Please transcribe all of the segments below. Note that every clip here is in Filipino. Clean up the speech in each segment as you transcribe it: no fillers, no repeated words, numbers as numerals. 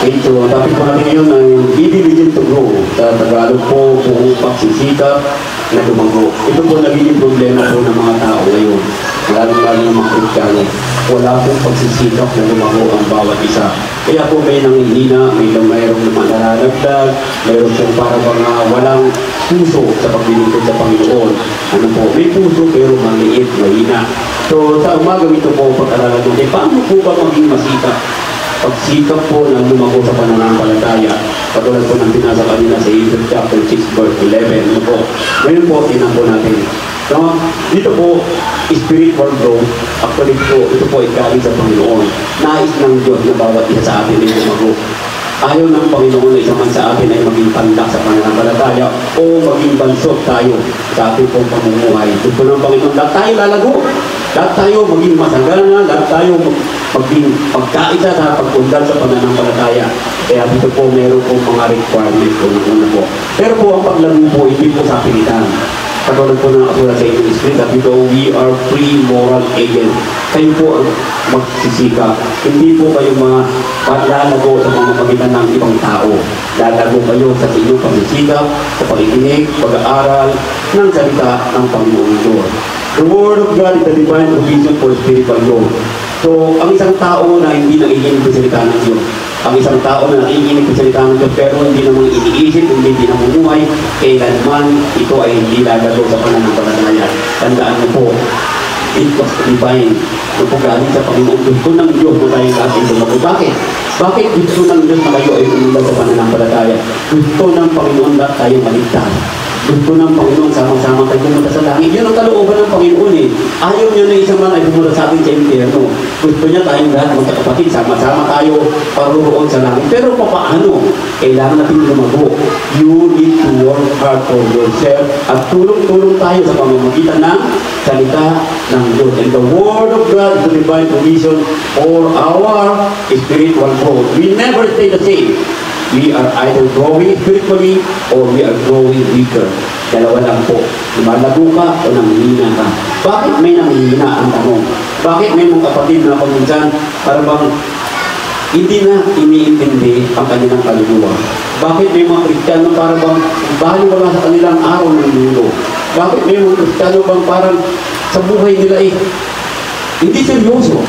Ito, topic po natin ngayon ay be diligent to grow. Sa Tagalog po, buong pagsisikap na lumago. Ito po nagiging problema po ng mga tao ngayon. Lalo-lalo ng mga Kristiyano. Wala pong pagsisikap na lumago ang bawat isa. Kaya po may nanghihina, mayroong naman nalalagdag, mayroon pong para mga walang puso sa paglilingkod sa Panginoon. Ano po, may puso pero maliit, mahina. So sa umaga ito po, pag-aralan natin, paano po ba maging masikap? Pagsikap po ng lumago sa pananampalataya. Katulad po ng binasa kanina sa Hebrews chapter 6 verse 11. Ano po? Ngayon po, tinan po natin. So, dito po, spiritual growth. Actually po, ito po ay galing sa Panginoon. Nais ng Diyos na bawat isa sa atin ay lumago. Ayaw ng Panginoon na isa man sa atin ay maging tanda sa pananampalataya o maging bansot tayo sa ating pong pamumuhay. Gusto ng Panginoon, lahat tayo lalago. Lahat tayo maging masagana, lahat tayo maging pagkaisa sa pagpundan sa pananampalataya. Kaya dito po meron po mga requirements po ng una po. Pero po ang paglago po, hindi po sa pilitan. Katulad po ng akula sa inyong Spirit, sabi ko, we are free moral agents. Kayo po ang magsisikap. Hindi po kayo lalago sa mga pagitan ng ibang tao. Lalago kayo sa inyong pagsisikap, sa pakikinig, pag-aaral ng salita ng Panginoon Diyos. The Word of God is the divine provision for spiritual growth. So, ang isang tao na hindi nakikinig sa salita ng Diyos, ang isang tao na nakikinig sa salita ng Diyos pero hindi naman iniisip, hindi namumuhay, kailanman ito ay hindi lalago sa pananampalataya. Tandaan mo po, it was divine. Kung po galing sa Panginoon, gusto ng Diyos na tayo ating lumago. Bakit? Bakit gusto ng Diyos na kayo ay umunlad sa pananampalataya? Gusto ng Panginoon na tayo maligtas. Gusto ng Panginoon sama-sama tayo pumunta sa langit. Yun ang kalooban ng Panginoon eh. Ayaw niya na isang man ay pumunta sa atin sa impyerno. Gusto niya tayong lahat magkakapatid. Sama-sama tayo paruroon sa langit. Pero paano? Kailangan natin lumago. You need to work hard for yourself at tulong-tulong tayo sa pamamagitan ng salita ng Diyos. And the Word of God is the divine provision for our spiritual growth. We never stay the same. We are either growing spiritually or we are growing weaker. Dalawa lang po. Lumalago ka o nanghihina ka. Bakit may nanghihina ang tanong? Bakit may mga kapatid na paminsan para bang hindi na iniintindi ang kanilang kaluluwa? Bakit may mga Kristiyano para bang baliwala sa kanilang araw ng mundo? Bakit may mga Kristiyano bang parang sa buhay nila hindi seryoso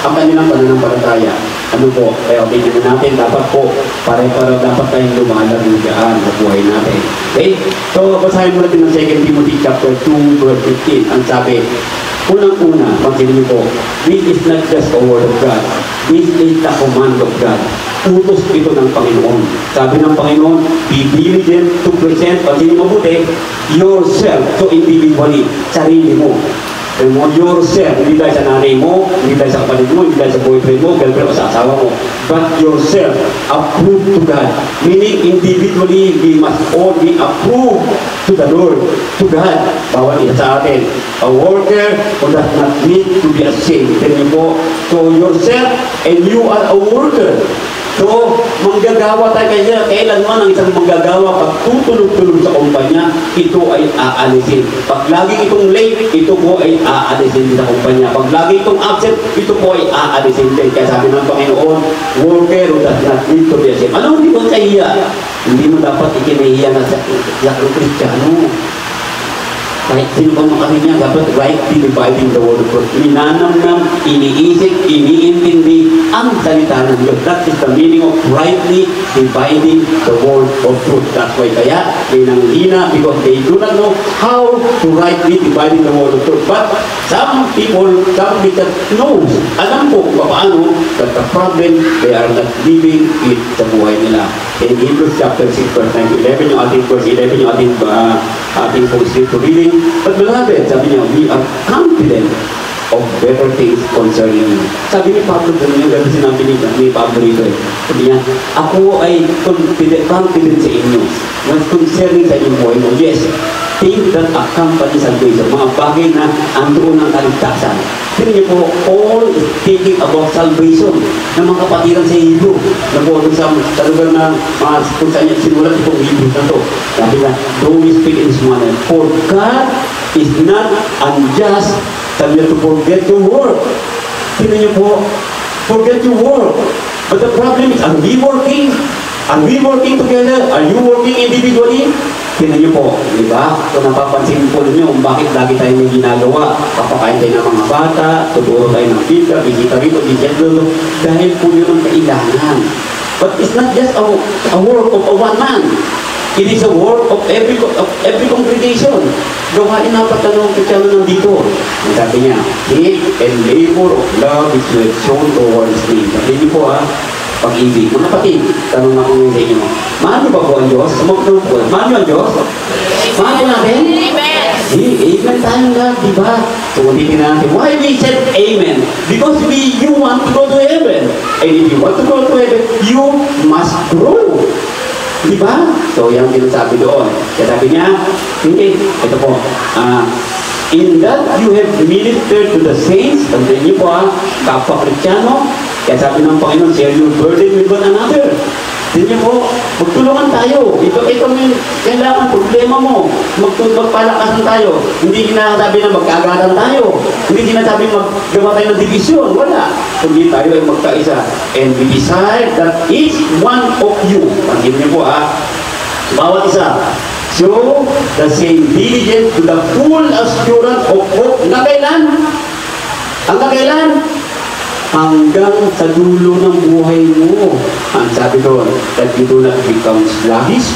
ang kanilang pananampalataya? Ano po? Kaya tingnan natin, dapat po, pare-pare dapat tayong lumalago dyan sa buhay natin. Okay? So, basahin mo natin ng 2 Timothy chapter 2, verse 15. Ang sabi, unang-una, pansinin niyo po, this is not just a word of God. This is the command of God. Utos ito ng Panginoon. Sabi ng Panginoon, be diligent to present, pansinin mo mabuti, yourself, so individually, sarili mo. Yourself, hindi dahil sa nanay mo, hindi dahil sa kapatid mo, hindi dahil sa boyfriend mo, girlfriend o sa asawa mo, but yourself, approved to God. Meaning, individually, we must all be approved to the Lord, to God. Bawat isa sa atin. A worker who does not need to be ashamed. Tignan po, so yourself, and you are a worker. So, manggagawa tayo kaya kailanman ang isang manggagawa pag tutulog-tulog sa kumpanya, ito ay aalisin. Pag lagi itong late, ito po ay aalisin din sa kumpanya. Pag lagi itong absent, ito po ay aalisin din. Kaya sabi ng Panginoon, worker who does not need to be ashamed. Ano hindi mo kahiya? Hindi mo dapat ikinahiya na sa Kristiyano. Kahit sino bang makahinya, dapat rightly dividing the word of God. Minanamnam, iniisip, iniintindi ang salita ng Diyos. That is the meaning of rightly dividing the word of truth. That's why kaya may nanghina because they do not know how to rightly dividing the word of truth. But some people, some that knows, alam po kung paano, but the problem, they are not living it sa buhay nila. In Hebrews chapter 6 verse 9 to 11, yung ating verse 11, yung ating pong scripture reading. But beloved, sabi niya, we are confident of better things concerning you. Sabi ni Pablo, ganun yung gano'n sinabi ni Pablo rito eh. Sabi niya, ako ay confident sa inyo. Mas concerning sa inyong buhay mo. Yes, things that accompany salvation. Mga bagay na andoon ng kaligtasan. Tignan niyo po, all is thinking about salvation ng mga kapatiran sa Hebrew. Nagpapagod sa lugar na kung saan niya sinulat itong Hebrew na to. Sabi na, though we speak in this manner, for God is not unjust. Sabi niya to forget your work. Tignan niyo po, forget your work. But the problem is, are we working? Are we working together? Are you working individually? Tingnan niyo po, di ba? Kung napapansin po ninyo kung bakit lagi tayo may ginagawa, papakain tayo ng mga bata, tuturo tayo ng Biblia, bisita rito, bisita rito, dahil po yun ang kailangan. But it's not just a work of a one man. It is a work of every congregation. Gawain na patanong Kristyano nandito. Ang sabi niya, hate and labor of love is to have shown towards me. Sabi niyo po pag-ibig. Mga kapatid, tanong ako ngayon sa inyo. Mahal niyo ba po ang Diyos? Sumagot po. Mahal niyo ang Diyos? Mahal niyo natin? Amen! Amen tayong lahat, di ba? So, ulitin natin. Why we said amen? Because you want to go to heaven. And if you want to go to heaven, you must grow. Di ba? So, yan sinasabi doon. Kaya sabi niya, hindi, ito po, in that you have ministered to the saints, tandaan niyo po kapwa Kristyano, kaya sabi ng Panginoon, share your burden with one another. Tingnan niyo po, magtulungan tayo. Ito may kailangan, problema mo. Magpalakasan tayo. Hindi sinasabi na magkagatan tayo. Hindi sinasabi maggawa tayo ng division. Wala. Kundi tayo ay magkaisa. And we desire that each one of you, pangin niyo po bawat isa, show the same diligence to the full assurance of hope na kailan? Ang kailan? Hanggang sa dulo ng buhay mo. Ang sabi doon, that you do not become sluggish,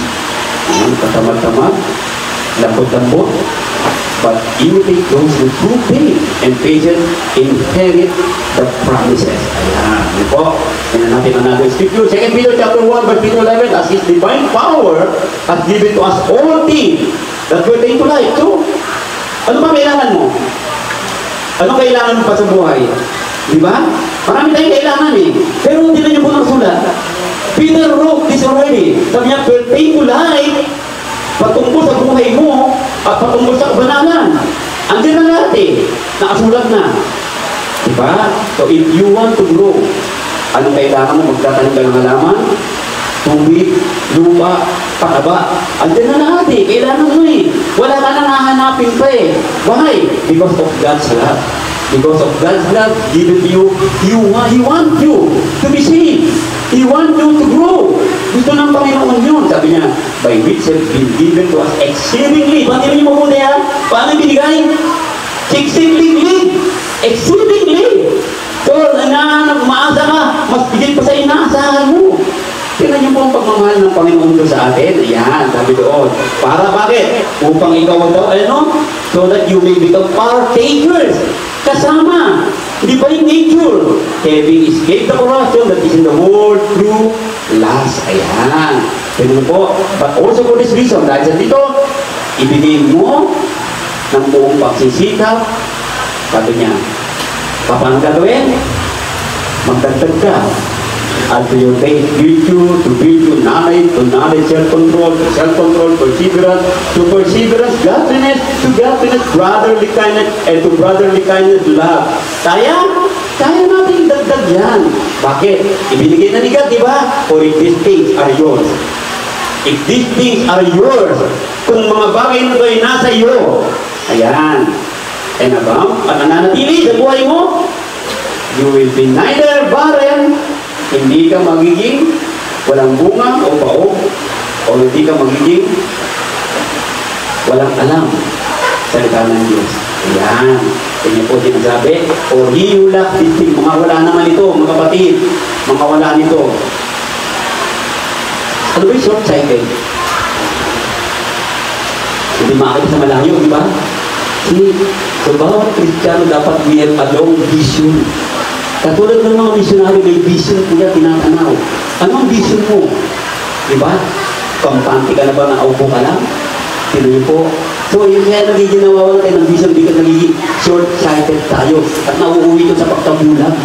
katamad-tamad, lambot-lambot, but imitate those who through faith and patience inherit the promises. Ayan. Ano po? Tingnan natin another scripture. 2 Peter chapter 1, verse 11, as His divine power has given to us all things that pertain to life. So, ano ba kailangan mo? Ano kailangan mo pa sa buhay? Diba? Marami tayong kailangan Pero hindi na niyo po nasulat. Peter wrote this already. Sabi niya, pertain to life, patungkol sa buhay mo, at patungkol sa kabanalan. Andiyan na natin. Nakasulat na. Diba? So if you want to grow, anong kailangan mo? Magtatanim ka ng halaman, tubig, lupa, pataba. Andiyan na natin. Kailangan mo Wala ka na nahanapin pa Why? Because of God's love. Because of God's love given to you, He wants you to be saved. He wants you to grow. Gusto ng Panginoon yun. Sabi niya, by which have been given to us exceedingly. Paano niyo mabuti Paano binigay? Exceedingly. Exceedingly. So, maasa ka, mas bigay pa sa inaasahan mo. Tingnan niyo po ang pagmamahal ng Panginoon doon sa atin. Ayan, sabi doon. Para bakit? Upang ikaw daw, so that you may become partakers. Kasama. Di ba yung nature? Having escaped the corruption that is in the world through lust. Ayan. Tingnan po. But also for this reason, dahil sa dito, ibigay mo ng buong pagsisikap. Sabi niya, paano gagawin? Magdagdag ka. At to your faith, virtue, to virtue, knowledge, to knowledge, self-control, to self-control, perseverance, to perseverance, godliness, to godliness, brotherly kindness, and to brotherly kindness, love. Kaya natin dagdag yan. Bakit? Ibinigay na ni God, di ba? For if these things are yours. If these things are yours, kung mga bagay na ito ay nasa iyo, ayan, and about, at nananatili sa buhay mo, you will be neither barren, hindi ka magiging walang bunga o baog, o hindi ka magiging walang alam sa salita ng Diyos. Ayan. Kanya po sinasabi, o hiyulak disting, mga wala naman ito, mga kapatid, mga wala nito. Ano ba yung short-sighted? Hindi makakita sa malayo, di ba? So, bawat Kristiyano dapat may a long vision. Katulad ng mga misyonary, may vision kuya tinatanaw. Anong vision mo? Diba? Kampante ka na ba na aupo ka lang? Tinuloy po. So, yun kaya nagiging nawawalan tayo ng vision because nagiging short-sighted tayo at nauuwi ito sa pagkabulag.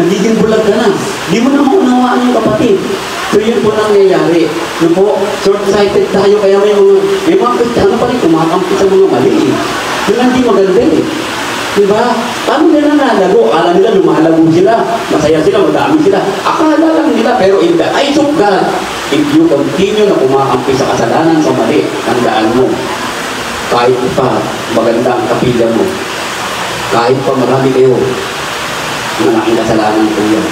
Nagiging bulag ka na. Di mo na maunawaan yung kapatid. So, yun po nangyayari. Ano po? Short-sighted tayo kaya may mga Kristiyano pa rin kumakampi sa mga mali. Yun ang di maganda Diba? Paano nila nalago? Akala nila lumalago sila. Masaya sila, madami sila. Akala lang nila, pero in the eyes of God, if you continue na kumakampi sa kasalanan sa mali, tandaan mo, kahit pa maganda ang kapilya mo, kahit pa marami kayo, malaking kasalanan ko yan.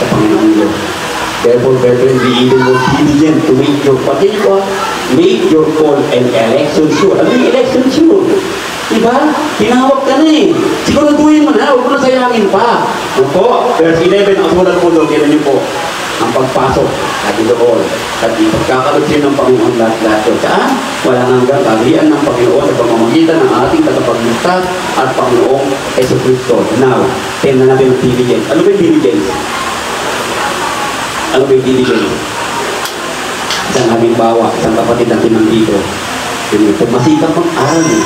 sa Panginoon Diyos. Therefore, brethren, be even more diligent to make your make your call and election sure. Ano yung election sure? Diba? Tinawag ka na eh. Siguraduhin mo na, huwag mo na sayangin pa. Opo, verse 11, ang sulat po doon, kailan niyo po, ang pagpasok, at doon, at ipagkakalot siya ng Panginoon lahat-lahat doon. Saan? Walang hanggang kagrian ng Panginoon sa pamamagitan ng ating tagapagligtas at Panginoong Jesucristo. Now, tingnan natin ang diligence. Ano ba yung diligence? Ano ba yung diligence? Isang halimbawa, isang kapatid natin nandito. Masikap mag-aral eh.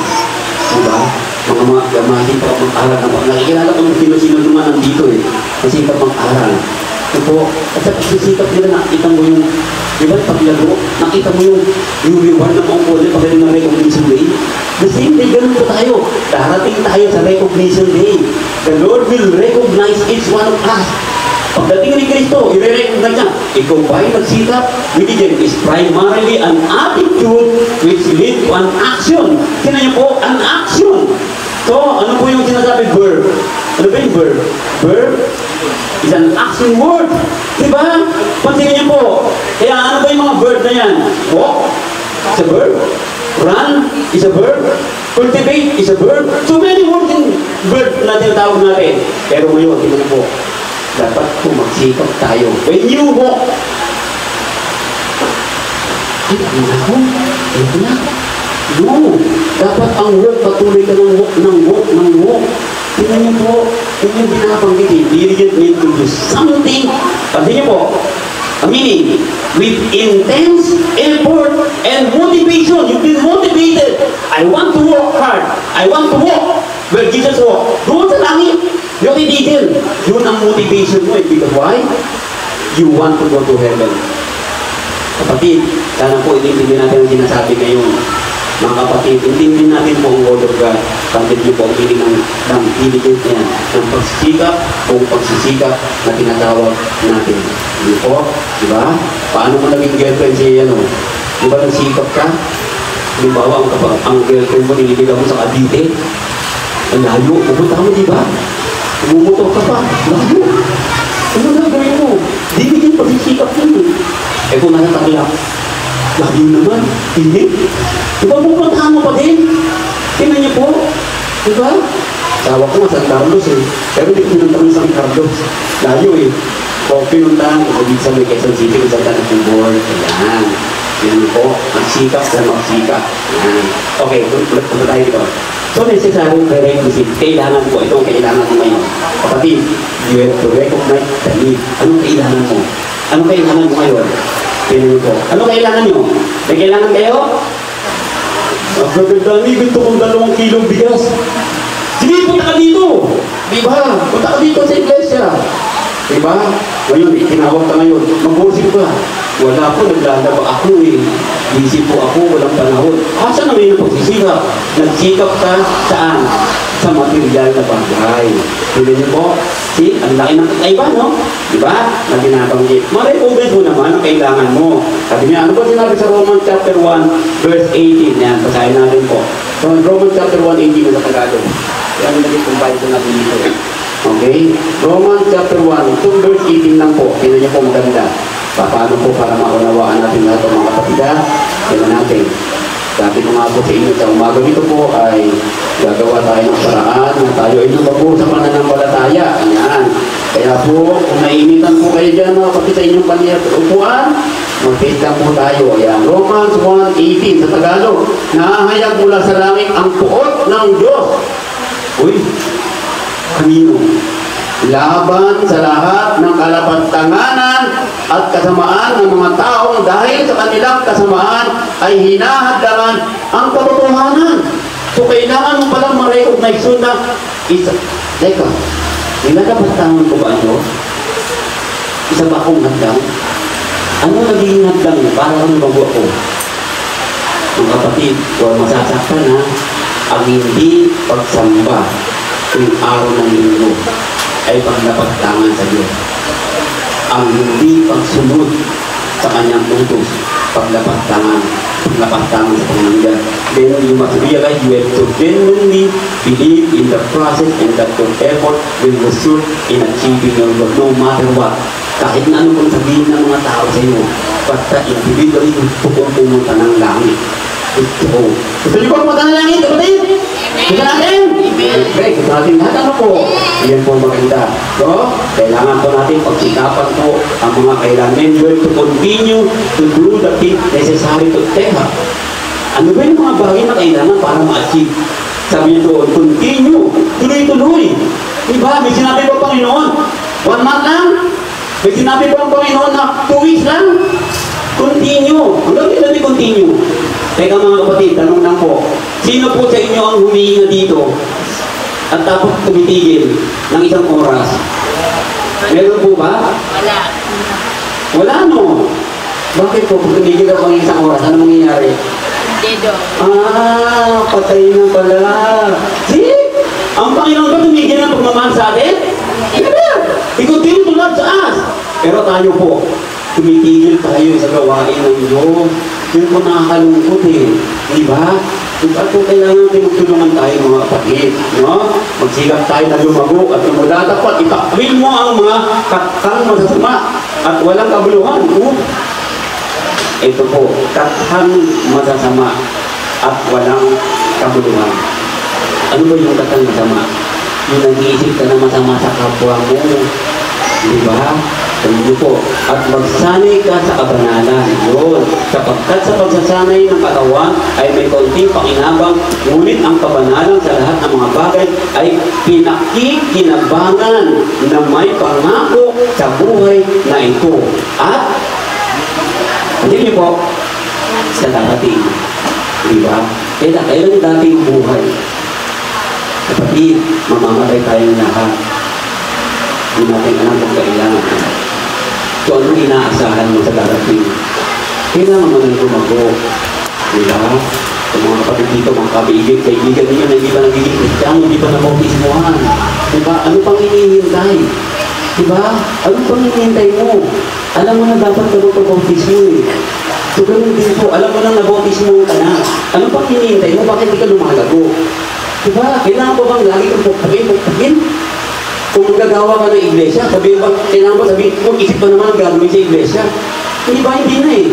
Diba? Mga masikap mag-aral. Nakikilala ko ng sino-sino naman nandito eh. Masikap mag-aral. Ito, at sa pagsisikap nila, nakita mo yung, di ba, paglaro, nakita mo yung reward ng mga kode pagdating ng recognition day. The same day, ganun po tayo. Darating tayo sa recognition day. The Lord will recognize each one of us. Pagdating ni Kristo, i-recognize niya, ikaw ba ay nagsikap? Diligence is primarily an attitude which leads to an action. Sino niyo po? An action. So, ano po yung sinasabi? Verb. Ano ba yung verb? Verb is an action word. Diba? Pansinin niyo po. Kaya ano ba yung mga verb na yan? Walk is a verb. Run is a verb. Cultivate is a verb. So many words in verb na tinatawag natin. Pero ngayon, tingnan po. Dapat po magsikap tayo. When you walk, ay, ako? Ito na. No. Dapat ang walk, patuloy ka ng walk, ng walk, ng walk. Tingnan niyo po, yung binabanggit eh, diligent means to do something. Pati niyo po, meaning, with intense effort and motivation. You've been motivated. I want to work hard. I want to walk where Jesus walked. Doon sa langit, yung titigil. Yun ang motivation mo eh. Because why? You want to go to heaven. Kapatid, sana po intindihin natin ang sinasabi ngayon. Mga kapatid, intindihin natin po ang Word of God. Pagkat niyo po ang meaning ng diligence niya, ng pagsisikap o pagsisikap na tinatawag natin. Hindi po, di ba? Paano mo naging girlfriend siya yan o? Di ba nagsikap ka? Halimbawa, ang girlfriend mo nililigaw mo sa Cavite. Ang layo, pupunta mo, di ba? Bumutok ka pa, layo. Ano na gawin mo? Diligent pagsisikap yun eh. Eh kung natatakilap, layo naman, hindi. Diba pupuntahan mo pa din? Tingnan niyo po. Diba? Sawa ko nga San Carlos eh. Pero hindi pinunta ko San Carlos. Layo eh. O pinuntahan ko dito sa may Quezon City kung saan ka nag-board. Ayan. Tingnan niyo po. Magsikap sa magsikap. Ayan. Okay, ulit tayo dito. So necessary prerequisite. Kailangan po. Ito ang kailangan mo ngayon. Kapatid, you have to recognize the need. Anong kailangan mo? Anong kailangan mo ngayon? Tingnan niyo po. Anong kailangan niyo? May kailangan kayo? Dani, gusto kong 2 kilong bigas. Sige, punta ka dito. Diba? Punta ka dito sa iglesia. Diba? Ngayon, tinawag ka ngayon. Mag-worship ka. Wala po, naglalaba ako eh. Busy po ako, walang panahon. Asa na ngayon pagsisikap? Nagsikap ka saan? Sa material na bagay. Hindi niyo po? See, ang laki ng kakaiba, no? Diba? Na binabanggit. Ma-recognize mo naman ang kailangan mo. Sabi niya, ano ba sinabi sa Romans chapter 1, verse 18? Yan, basahin natin po. So, Romans chapter 1, 18 na sa Tagalog. Kaya mo nag-combine ko natin dito. Okay? Romans chapter 1, 2 verse 18 lang po. Tingnan niyo po maganda. Paano po para maunawaan natin lahat ng mga kapatida? Tingnan natin. Sabi ko nga po sa inyo, sa umaga dito po ay gagawa tayo ng paraan na tayo ay lumago sa pananampalataya. Ayan. Kaya po, kung nainitan po kayo dyan, pati sa inyong upuan, mag-face lang po tayo. Ayan. Romans 1:18 sa Tagalog. Nahahayag mula sa langit ang puot ng Diyos. Uy, kanino? Laban sa lahat ng kalapantanganan at kasamaan ng mga taong dahil sa kanilang kasamaan ay hinahadlangan ang katotohanan. So, kailangan mo palang ma-recognize yun na isa. Teka, nilalapantangan ko ba ano? Isa ba akong hadlang? Ano naging hadlang mo? Para kang bago ako. Mga kapatid, huwag masasaktan ha. Ang hindi pagsamba tuwing araw ng linggo ay paglapantangan sa Diyos. Ang hindi pagsunod sa kanyang utos, paglapastangan sa Panginoon. Then you must realize you have to genuinely believe in the process and that your effort will result in achieving your goal, no matter what. Kahit na ano kung sabihin ng mga tao sa iyo, basta individually gusto kong pumunta ng langit. Gusto niyo po pumunta ng langit, kapatid? Gusto natin? Okay, gusto natin lahat ano po. Yan po maganda. So, kailangan po natin pagsikapan po ang mga kailangan. And we have to continue to do the things necessary to teka. Ano ba yung mga bagay na kailangan para ma-achieve? Sabi niyo doon, continue, tuloy-tuloy. Diba? May sinabi po Panginoon, 1 month lang. May sinabi po ang Panginoon na 2 weeks lang. Continue. Hanggang kailan may continue? Teka mga kapatid, tanong lang po. Sino po sa inyo ang humihinga dito at tapos tumitigil ng 1 oras? Meron po ba? Wala. Wala no. Bakit po kung tumigil ako ng 1 oras? Ano mangyayari? Hindi doon. Patay na pala. See? Ang Panginoon ba tumigil ng pagmamahal sa atin? Never! Ikutin tulad sa as. Pero tayo po, tumitigil tayo sa gawain ng Diyos. Yun po nakakalungkot eh. Diba? Diba po kailangan natin magtulungan tayo mga kapatid. No? Magsigap tayo na lumago at mula dapat itakwil mo ang mga katang masasama at walang kabuluhan. Ito po, katang masasama at walang kabuluhan. Ano ba yung katang masama? Yung nag-iisip ka na masama sa kapwa mo. Diba? Sabi po, at magsanay ka sa kabanalan. Yun. Sapagkat sa pagsasanay ng katawan ay may konting pakinabang, ngunit ang kabanalan sa lahat ng mga bagay ay pinakikinabangan na may pangako sa buhay na ito. At, hindi niyo po, sa darating. Diba? Kailan yung dating buhay? Kapatid, mamamatay tayong lahat. Hindi natin alam kung kailangan. So, anong inaasahan mo sa darating? Kailangan mo nang lumago. Diba? Sa mga kapatid dito, mga kaibigan ninyo na hindi pa nagiging Kristiyano, hindi pa nabautismuhan. Diba? Ano pang hinihintay? Diba? Ano pang hinihintay mo? Alam mo na dapat ka magpabautismo eh. So, ganun din po. Alam mo na nabautismo ka na. Ano pang hinihintay mo? Bakit di ka lumalago? Diba? Kailangan ba bang lagi kang pupugin? Kung magagawa ka ng iglesia, sabihin ba, kailangan ba sabihin, kung isip ba naman ang gagawin sa iglesia? Hindi ba? Hindi na eh.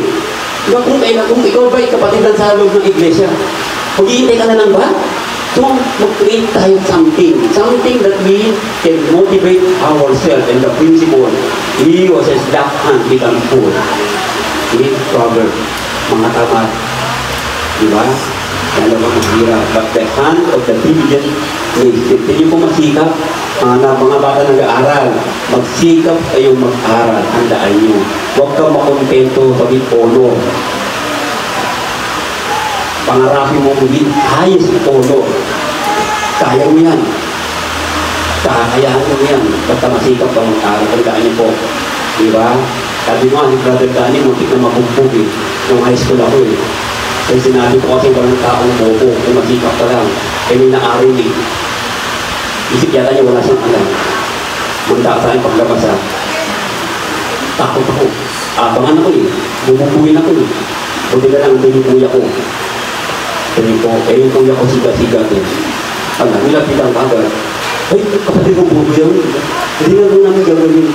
Diba? Kung ikaw ba kapatidan sa loob ng iglesia, maghihintay ka na lang ba? So, mag-create tayo something that we can motivate ourselves and the principle. He was as black hand become full. With proverb, mga tamat. Diba? Kaya ba mahirap? But the hand of the diligent is hindi po masikap. Mga bata nag-aaral, magsikap kayong mag-aral. Handaan nyo. Huwag kang makontento sa polo. Pangarapin mo maging highest polo. Kaya mo yan. Kakayahan mo yan. Basta masikap ka mag-aral. Handaan nyo po. Diba? Sabi mo, si Brother Danny, muntik na mabugbog eh. Nung high school ako eh. Kaya sinabi ko kasi walang taong bobo. Kung masikap ka lang. Kaya may naaral eh. Isip yata niya wala siyang alam. Manda sa akin paglabas ha. Takot ako. Abangan ako eh. Bumubuhin ako eh. Buti na lang doon yung kuya ko. Sabi ko, yung kuya ko siga-siga eh. Alam, nilapitan ka agad. Ay, kapatid mo bubo yan. Hindi na doon namin gagawin.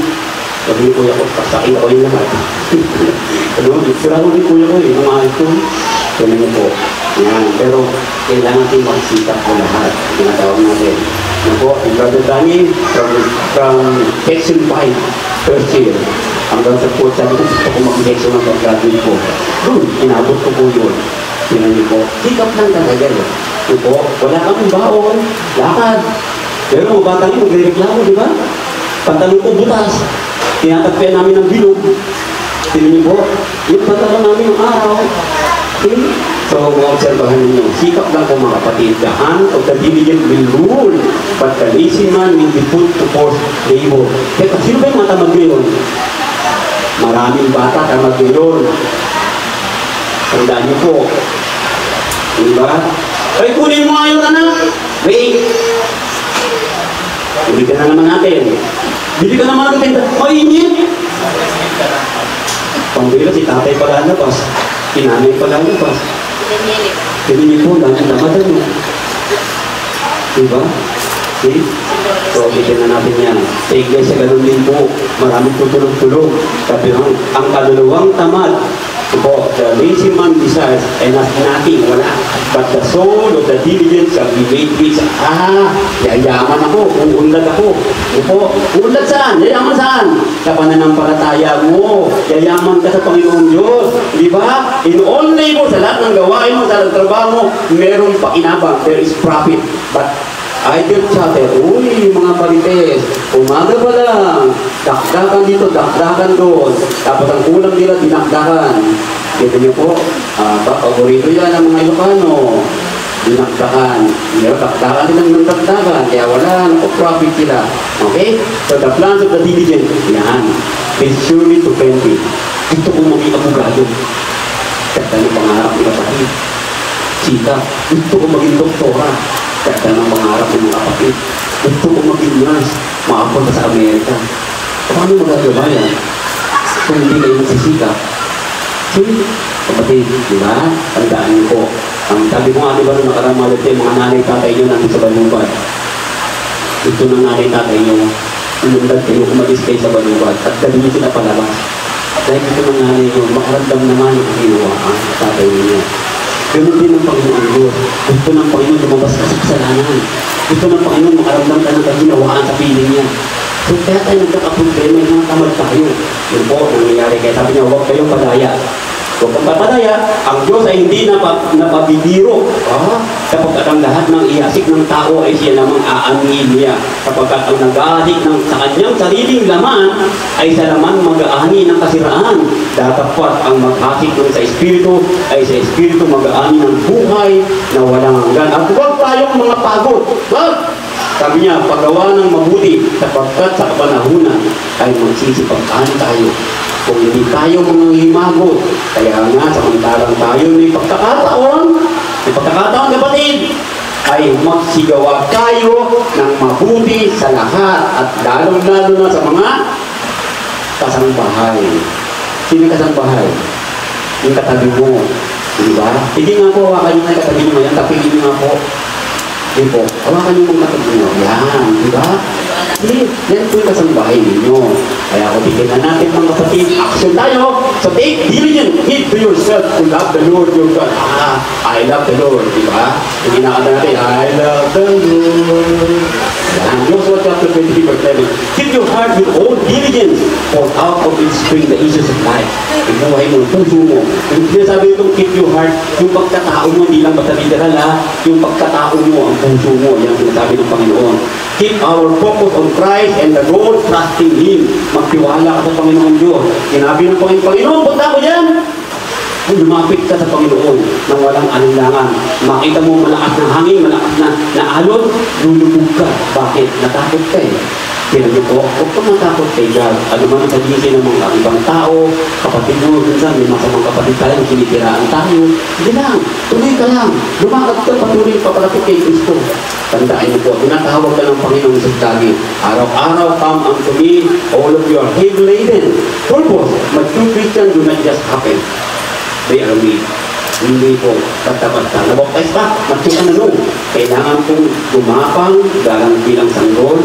Sabi yung kuya ko, pasakin ako yung lahat. Ano, sira ko yung kuya ko eh. Ang ahal ko. Sabi niyo po. Yan. Pero, kailangan natin makikita ko lahat. Ginatawag natin. Yan po, ang Brother Danny, from section 5, first year, hanggang sa 4, sabi ko, gusto ko mag-section ng pag-graduate ko. Doon, inabot ko po yun. Yan niyo po, sikap lang talaga. Yan po, wala kami baon, lakad. Pero mga batang yun, magre-reklamo, di ba? Pantalon ko butas. Tinatagpian namin ng bilog. Tingnan niyo po, yung pantalon namin ng araw. Okay? So, obserbahan ninyo. Sikap lang po mga kapatid. The hand of the diligent will rule, but the lazy man will be put to forced labor. Kaya sino ba yung mga tamad ngayon? Maraming bata tamad ngayon. Tandaan niyo po. Diba? Ay, kunin mo ngayon anak. Wait. Bili ka na naman natin. Bili ka naman natin. Mainit. Pambira, si tatay pala labas. Si nanay pala labas. Pinili po lang ang damadan mo. Diba? See? So, bigyan na natin yan. Sa iglesia, ganun din po. Maraming tutulog-tulog. Sabi lang, ang kaluluwang tamad, po, the lazy man desires and has nothing, wala. But the soul of the diligent shall be made rich. Yayaman ako, uunlad ako. Opo, uunlad saan? Yayaman saan? Sa pananampalataya mo. Yayaman ka sa Panginoon Diyos. Di ba? In all labor, sa lahat ng gawain mo, sa trabaho mo, meron pa inabang. There is profit. But idle chatter, uy, mga marites, umaga pa lang, dakdakan dito, dakdakan doon, tapos ang ulam nila, dinakdakan. Kita niyo po, paborito yan ng mga Ilocano, dinakdakan. Dakdakan din ng dakdakan, kaya wala, profit sila. Okay? So the plans of the diligent, yan, is surely to plenty. Gusto ko maging abogado. Kaya ng pangarap ni kapatid. Chika, gusto ko maging doktora. Kaya ng pangarap ng mga kapatid. Gusto ko maging nurse, makapunta sa Amerika. Paano magagawa yan? Kung hindi kayo magsisikap. Sige, kapatid, di ba? Tandaan niyo po. Ang sabi ko nga, di ba, nung nakaramalat yung mga nanay-tatay nyo nandun sa Banubat. Gusto ng nanay-tatay nyo, umundad kayo, umalis kayo sa Banubat, at dali nyo sila palabas. Dahil gusto ng nanay nyo, makaramdam naman yung ginawa ang tatay ninyo. Ganun din ang Panginoon Diyos. Gusto ng Panginoon lumabas ka sa kasalanan. Gusto ng Panginoon makaramdam ka ng kaginawaan sa piling niya. So kaya tayo nagkakaproblema, yung mga tamad tayo. Yun po, nangyayari. Kaya sabi niya, huwag kayong padaya. Huwag kang papadaya. Ang Diyos ay hindi napabibiro. Kapag ang lahat ng iasik ng tao ay siya namang aanin niya. Kapag ang nag-aahik sa kanyang sariling laman ay sa laman mag-aani ng kasiraan. Datapwat ang mag-asik sa Espiritu ay sa Espiritu mag-aani ng buhay na walang hanggan. At huwag tayong mga pagod. Sabi niya, paggawa ng mabuti sapagkat sa kapanahunan ay magsisipag-ani tayo. Kung hindi tayo mga himagot, kaya nga samantalang tayo may pagkakataon kapatid, ay magsigawa tayo ng mabuti sa lahat at lalong-lalo na sa mga kasambahay. Sino kasambahay? Yung katabi mo. Di ba? Hindi nga po, hawakan nyo na katabi nyo yan, tapigin nyo nga po. Di po, hawakan nyo mga katabi nyo. Yan, di ba? Yan po yung kasambahay ninyo. Kaya kung bigyan na natin mga kapatid, action tayo. So take diligent heed to yourself to love the Lord your God. I love the Lord, di ba? Yung inakata natin, I love the Lord. Yan, Joshua chapter 23 verse 11. Keep your heart with all diligence, for out of it spring the issues of life. Ibuhay mo, puso mo. Yung sinasabi itong keep your heart, yung pagkatao mo, hindi lang basta literal yung pagkatao mo, ang puso mo, yan sinasabi ng Panginoon. Keep our focus on Christ and the Lord, trusting Him. Magtiwala ka sa Panginoon Diyos. Sinabi ng Panginoon, punta ko dyan! Kung lumapit ka sa Panginoon nang walang alinlangan, makita mo malakas na hangin, malakas na alon, lulubog ka. Bakit? Natakot ka eh. Kaya niyo po, huwag ka matakot kay God. Ano man ang sabihin ng mga ibang tao, kapatid mo, minsan may masamang kapatid tayo, sinitiraan tayo. Hindi lang, tuloy ka lang. Lumakad ka, patuloy pa palapit kay Kristo. Tandaan niyo po, tinatawag ka ng Panginoon sa lagi. Araw-araw, come unto me, all of you are heavy laden. Purpose, but true Christians do not just happen. They are made. Hindi po, basta-basta. Nabaptize pa, magkita na nun. Kailangan pong gumapang, galang bilang sanggol,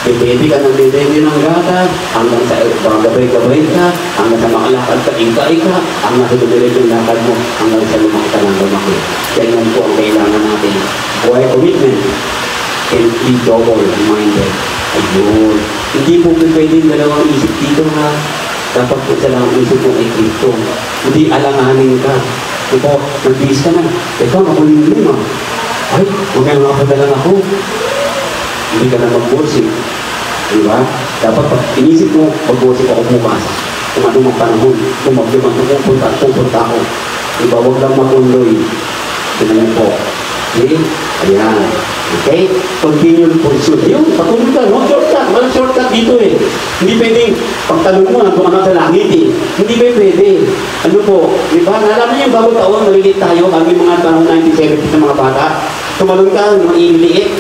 bibebe ka ng bibebe ng gata, hanggang sa gabay-gabay ka, hanggang sa makalakad ka, ika-ika, hanggang sa dumilig yung lakad mo, hanggang sa lumaki ka ng lumaki. Yan po ang kailangan natin. Buhay commitment can be double-minded. Ayun. Hindi po pwedeng dalawang isip dito ha. Dapat po sa lang isip mo ay Kristo. Hindi alanganin ka. Ito, nag-base ka na. Ito, makulimlim ah. Ay, huwag nga nga padalang ako. Hindi ka na mag-borsig. Diba? Dapat pag inisip mo, mag-borsig ako bukas. Kung ano mang panahon, kung magdiman ko, pupunta ako. Diba, huwag lang mag-unloy. Tingnan po. Okay? Ayan. Okay? Continual pursuit. Ayun, patuloy ka. No shortcut. Walang shortcut dito eh. Hindi pwedeng pagtanong mo, nandun ka na sa langit eh. Hindi ba pwede? Ano po? Di ba? Nalaman niyo yung bago taon, malilit tayo. Kami mga taong 1970 sa mga bata. Tumalong ka, mga ililiit.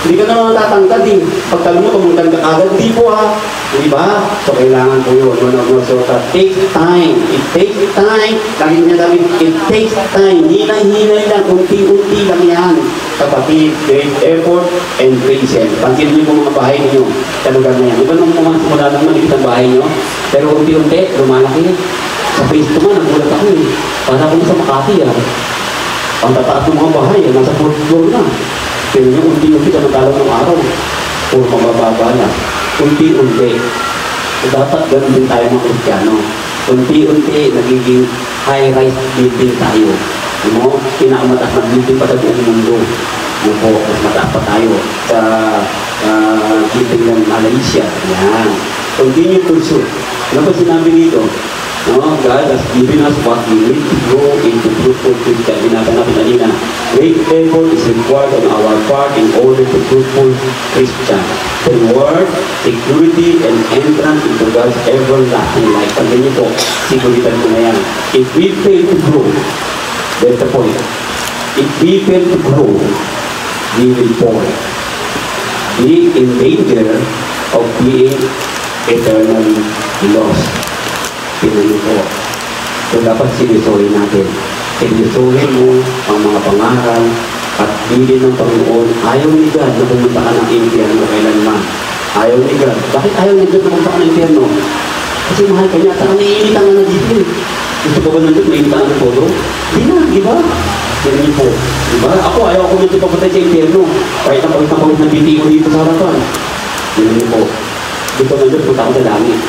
Hindi ka naman matatangkad eh. Pagtalo mo, tumungkad ka agad. Di po ha. Di ba? So, kailangan po yun. So, take time. It takes time. Lagi niya sabi, it takes time. Hinay-hinay lang. Unti-unti lang yan. Kapatid, great effort and patience. Pansinin niyo po mga bahay niyo sa lugar na yan. Iba nung mga simula lang maliit ang bahay niyo. Pero unti-unti, lumalaki. Sa face ko man, nagulat ako eh. Para ako sa Makati ah. Ang tataas ng mga bahay, nasa 4th floor na. Pero yung unti-unti sa nagkalang ng araw, puro mabababa na. Unti-unti. So, dapat ganun din tayo mga Kristiyano. Unti-unti, nagiging high-rise building tayo. Pinakamataas na building pa sa buong mundo. Ano po, mas mataas pa tayo sa building ng Malaysia. Yan. Continue pursuit. Ano ba sinabi dito? No, God has given us what we need to grow into fruitful Christian. Binasa natin kanina. Great effort is required on our part in order to fruitful Christian. Reward, security, and entrance into God's everlasting life. Pagyan niyo po, siguritan ko na yan. If we fail to grow, that's the point. If we fail to grow, we will fall. Be in danger of being eternally lost. Pinunin po. So, dapat sinusuhin natin. Sinusuhin mo ang mga pangaral at bilin ng Panginoon. Ayaw ni God na pumunta ka ng impyerno kailanman. Ayaw ni God. Bakit ayaw ni God na pumunta ka ng impyerno? Kasi mahal ka niya. Saka naiinitan ka na dito. Gusto ko ba nandun? Naiinitan ka ng todo? Di na, di ba? Ganyan po. Di ba? Ako, ayaw ako nandun papunta sa impyerno. Kahit na pagkakawit ng biti ko dito sa harapan. Ganyan po. Gusto nandun, punta ko sa langit.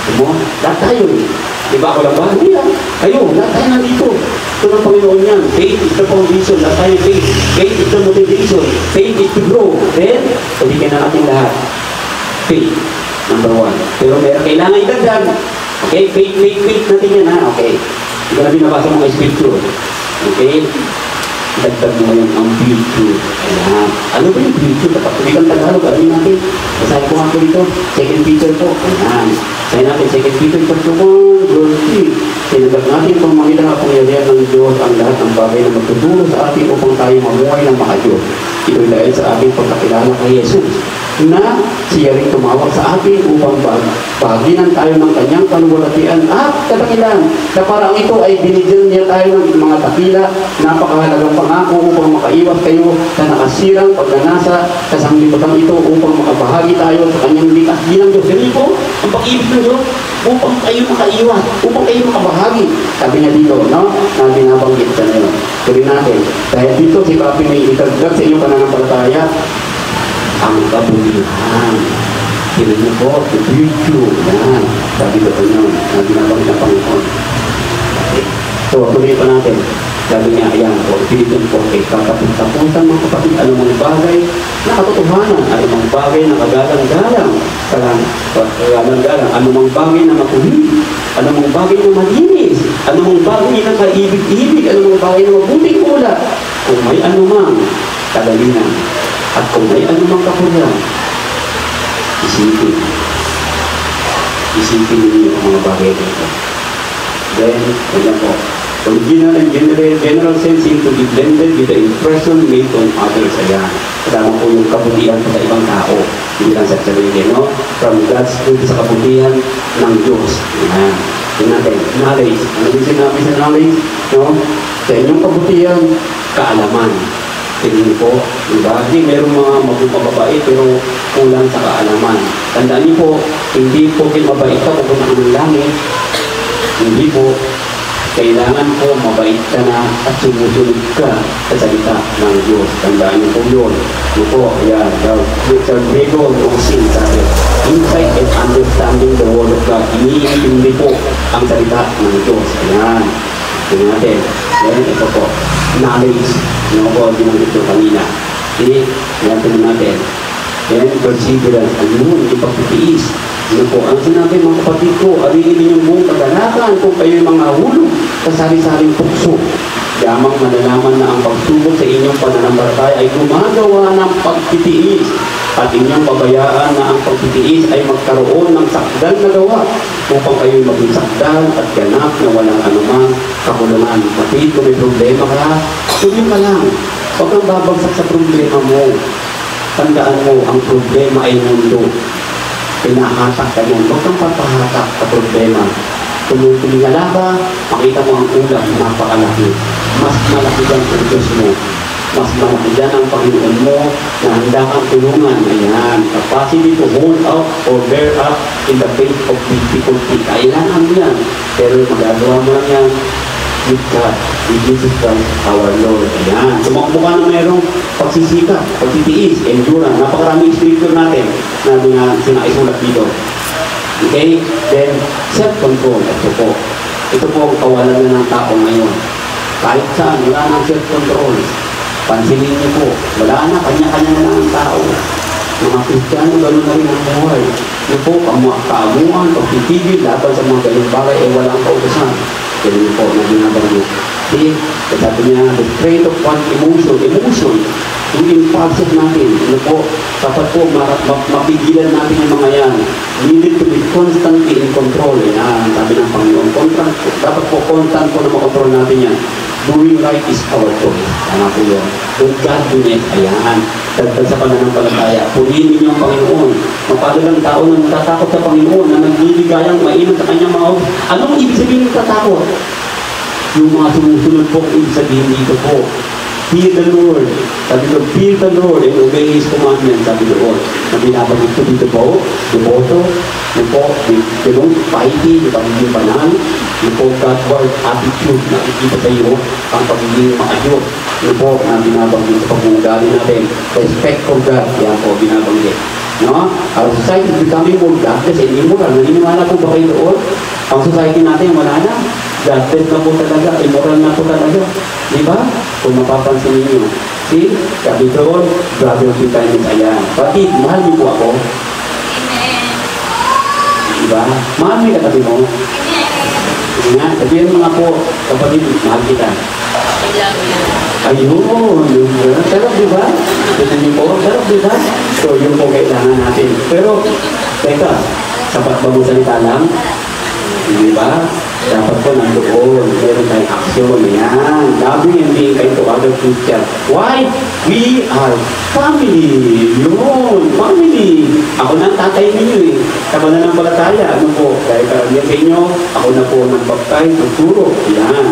Diba? Lahat tayo eh. Diba ako lang ba? Hindi lang. Kayo, lahat tayo nandito. Ito ng Panginoon yan. Faith is the foundation. Lahat tayo faith. Faith is the motivation. Faith is to grow. Then, pagigyan na natin lahat. Faith. Number 1. Pero meron kailangan idagdag. Okay? Faith natin yan ha. Okay. Hindi ko na binabasa mga scripture. Okay? Dagdag mo ngayon ang virtue. Ayan. Ano ba yung virtue? Kapag tumigang Tagalog, ano natin? Basahin ko nga po dito. 2 Peter po. Ayan. Basahin natin 2 Peter chapter 1, verse 3. Sinagad natin kung mangilang kapangyarihan ng Diyos ang lahat ng bagay na magtuturo sa atin upang tayo mamuhay ng makayos. Ito'y dahil sa ating pagkakilala kay Jesus na siya rin tumawag sa atin upang baginan tayo ng kanyang kaluwalhatian at kadakilan na parang ito ay binigyan niya tayo ng mga dakila, napakahalagang pangako upang makaiwas kayo sa nakasirang pagnanasa sa sanglibutan ito upang makabahagi tayo sa kanyang likas bilang Diyos. Ganun po, ang pag-ibig ng Diyos upang kayo makaiwas, upang kayo makabahagi. Sabi niya dito, no? Na binabanggit ka na yun. Tuloy natin. Dahil dito, si Papi may itagdag sa iyong pananampalataya ang kabulihan. Tinan niyo po, the virtue. Yan. Sabi ko yun, na binabanggit ng Panginoon. Okay. So, tuloy pa natin. Sabi niya, ayan, o, Philippines 4, katapos-tapusan mga kapatid, anumang bagay na katotohanan, anumang bagay na kagalang-galang, anumang bagay na makulit, anumang bagay na malinis, anumang bagay na kaibig-ibig, anumang bagay na mabuting ulat, kung may anumang kagalingan, at kung may anumang kapurihan, isipin ninyo ang mga bagay dito. Then, ganyan po. Original and general sense seem to be blended with the impression made on others. Ayan. Kasama po yung kabutihan sa ibang tao. Hindi lang sa sarili, no? From God's good sa kabutihan ng Diyos. Ayan. Tingnan natin. Knowledge. Ano din sinabi sa knowledge? No? Sa inyong kabutihan, kaalaman. Tingin po, diba? Hindi, merong mga mababait pero kulang sa kaalaman. Tandaan niyo po, hindi po mabait ka pupunta ka ng langit. Hindi po, kailangan po mabait ka na at sumusunod ka sa salita ng Diyos. Tandaan niyo po yun. Ano po, ayan, Richard Gregor Rosin sabi, insight and understanding the word of God. Iniintindi po ang salita ng Diyos. Ayan. Tingnan natin. Ayan, ito po. Knowledge. Ano po, dinanggit ko kanina. Okay? Ayan, tingnan natin. Ayan, perseverance. Ano, hindi pagtitiis. Ano po, ang sinabi mga kapatid ko, arinin ninyong buong kaganakan kung kayo'y mga hulog sa sari-saring tukso. Yamang malalaman na ang pagsubok sa inyong pananampalataya ay gumagawa ng pagtitiis at inyong pabayaan na ang pagtitiis ay magkaroon ng sakdal na gawa upang kayo'y maging sakdal at ganap na walang anumang kakulangan. Kapit, kung may problema ka, tuloy ka lang. Huwag kang babagsak sa problema mo. Tandaan mo, ang problema ay mundo. Pinahatak ka mo. Huwag kang papahatak sa problema. Kung tingala ka, makita mo ang ulam, napakalaki. Mas malaki yan ang Diyos mo. Mas malaki yan ang Panginoon mo na handa kang tulungan. Ayan. Capacity to hold out or bear up in the face of difficulty. Kailangan mo yan. Pero magagawa mo lang yan with God, with Jesus Christ, our Lord. Ayan. Tumakbo ka na mayroong pagsisikap, pagtitiis, endurance. Napakaraming scripture natin na sinaisulat dito. Okay? Then, self-control. Ito po. Ito po ang kawalan na ng tao ngayon. Kahit saan, wala nang self-control. Pansinin niyo po, wala na, kanya-kanya na lang ang tao. Mga Kristiyano, gano'n na rin ang buhay. Ito po, kaamuan, pagtitigil, laban sa mga ganyan bagay, eh walang kautosan. Ganyan po, na binabanggit. See, sabi niya, the trait of one emotion, yung impulses natin, ano po, dapat po mapigilan natin yung mga yan. We need to be constantly in control. Yan, sabi ng Panginoon. Dapat po constant po na makontrol natin yan. Doing right is our choice. Tama po yun. Don't God do it. Ayan. Dagdag sa pananampalataya. Purihin ninyo ang Panginoon. Mapadalang tao na natatakot sa Panginoon, na nagliligayang mainam sa kanyang mga Anong ibig sabihin ng tatakot? Yung mga sumusunod po, ibig sabihin dito po. Fear the Lord. Sabi ko, fear the Lord and obey His commandments. Sabi ko, na binabagit ko dito po, devoto, yung po, yung piety, yung pagiging banal, yung po, Godward attitude na ikita sa iyo, ang pagiging maayos. Yung po, na binabagit sa pag-uugali natin. Respect for God. Yan po, binabagit. No? Our society is becoming more godless and immoral. Naniniwala po ba kayo doon? Ang society natin, wala na. Godless na po talaga. Immoral na po talaga. Diba? Kung mapapansin ninyo. See? Sabi doon, grabe ang kindness. Ayan. Bakit? Mahal niyo po ako? Amen. Diba? Mahal niyo katabi mo? Amen. Sabihin mo nga po, kapatid, mahal kita. I love you. Ayun. Sarap, diba? Tignan niyo po. Sarap, diba? So, yun po kailangan natin. Pero, teka, sapat ba mo salita lang? Diba? Dapat po nandoon. Meron tayong aksyon. Yan. Loving and being kind to other Christians. Why? We are family. Yun. Family. Ako na ang tatay ninyo eh. Sa pananampalataya. Ano po? Dahil karamihan sa inyo, ako na po nagbaptay, nagturo. Yan.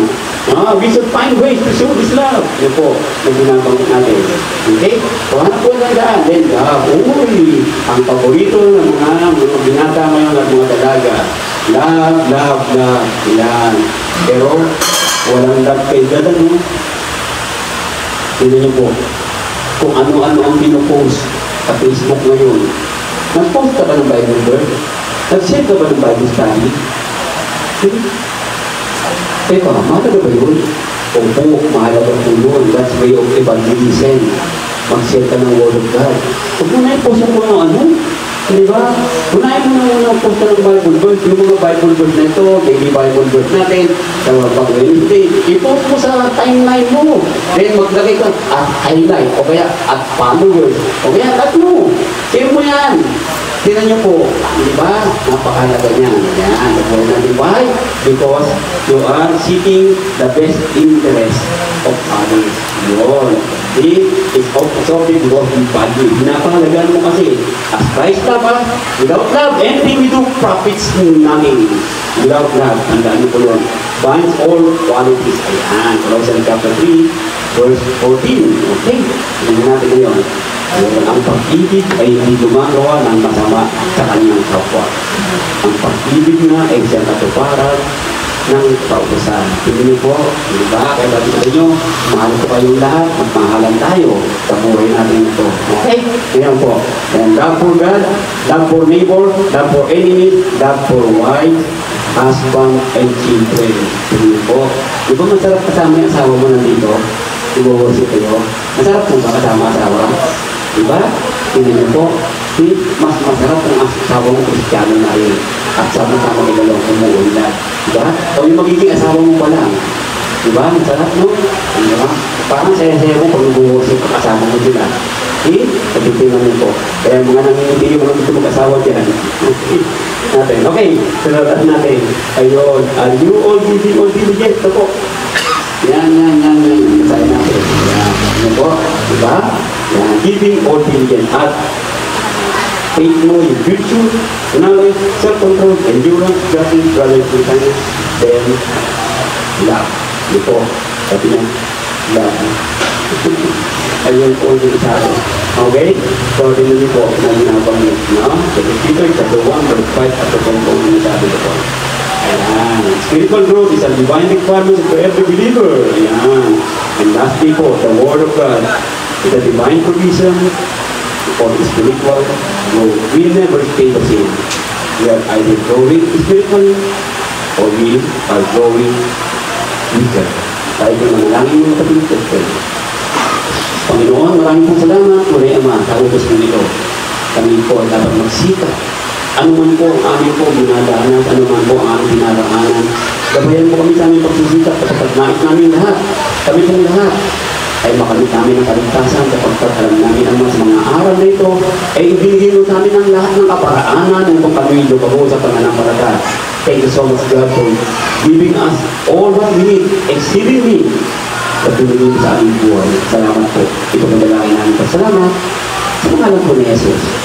We should find ways to show this love. Yan po. Na ginabangit natin. Okay? So, hanap po lang daan. Then, uy, ang paborito ng mga binata ngayon at mga dalaga. Love, love, love. Yan. Pero, walang love kay God, ano? Tignan niyo po. Kung ano-ano ang pinopost sa Facebook ngayon. Nag-post ka ba ng Bible verse? Nag-share ka ba ng Bible study? Teka, mahalaga ba yun? Opo, mahalaga po yun. That's way of evangelism. Mag-share ka ng Word of God. Huwag mo na i-post mo ng ano? Diba? Unahin mo na muna post ng Bible verse. Yung mga Bible verse na ito, daily Bible verse natin, sa pag-Wednesday, i-post mo sa timeline mo. Then maglagay ka at highlight, o kaya at followers, o kaya at mo. Share mo yan. Tignan niyo po, di ba? Napakalaga niyan. Yan, nabuhay natin. Why? Because you are seeking the best interest of others. Yun. See? It's also because you value. Pinapahalagaan mo kasi. As Christ love us, without love, anything we do profits nothing. Without love, tandaan niyo po yun. Binds all qualities. Ayan. Colossians chapter 3, verse 14. Okay? Tignan natin ngayon. Ang pag-ibig ay hindi gumagawa ng masama sa kanyang kapwa. Ang pag-ibig na ay siyang katuparan ng kautosan. Hindi po, di ba? Kaya sabi ko sa inyo, mahal ko kayong lahat, magmahalan tayo sa buhay natin ito. Okay? Ngayon po. And love for God, love for neighbor, love for enemies, love for wife, husband, and children. Hindi po. Di ba masarap kasama yung asawa mo nandito? Iwawasin kayo. Masarap po ba kasama asawa? Diba? Hindi niyo po. Mas masarap kung asawa mo Kristiyano na rin. At sama-sama ilalong umuunlad. Diba? O yung magiging asawa mo pa lang. Diba? Masarap, no? Diba? Parang saya-saya mo pag nag-uusip ang kasama mo sila. Pagkitingan niyo po. Kaya mga nangyayari mo lang gusto mag-asawa dyan. Natin. Okay. Sunod natin. Ayun. Are you all busy or diligent? Ito po. Yan. Masaya natin. Yan. Yan po. Diba? Yan, giving all diligence at faith mo yung virtue, knowledge, self-control, endurance, justice, brotherly kindness, then love. Ito, sabi niya, love. Ayun po yung isa. Okay? So, dinunin po na ginagawa no? Second Peter, chapter 1, verse 5, at the point po yung sabi ko po. Ayan. Spiritual growth is a divine requirement for every believer. Ayan. And lastly po, the Word of God is a divine provision for spiritual growth. We never stay the same. We are either growing spiritually or we are growing weaker. Tayo po manalangin mga kapitid. Panginoon, maraming po salamat. Muli Ama, sa utos mo nito. Kami po ay dapat magsika. Ano man po ang aming po ginadaanan, ano man po ang aming dinaraanan. Gabayan mo kami sa aming pagsisikap kapag nais namin lahat. Kami pong lahat ay makamit namin ang kaligtasan kapag alam namin ang mga aral na ito ay ibinigay mo sa amin ang lahat ng kaparaanan upang kami lumago sa pananampalataya. Thank you so much God for giving us all what we need exceedingly at tumingin sa aming buhay. Salamat po. Ito ang dalangin namin. Salamat. Sa pangalan po ni Jesus.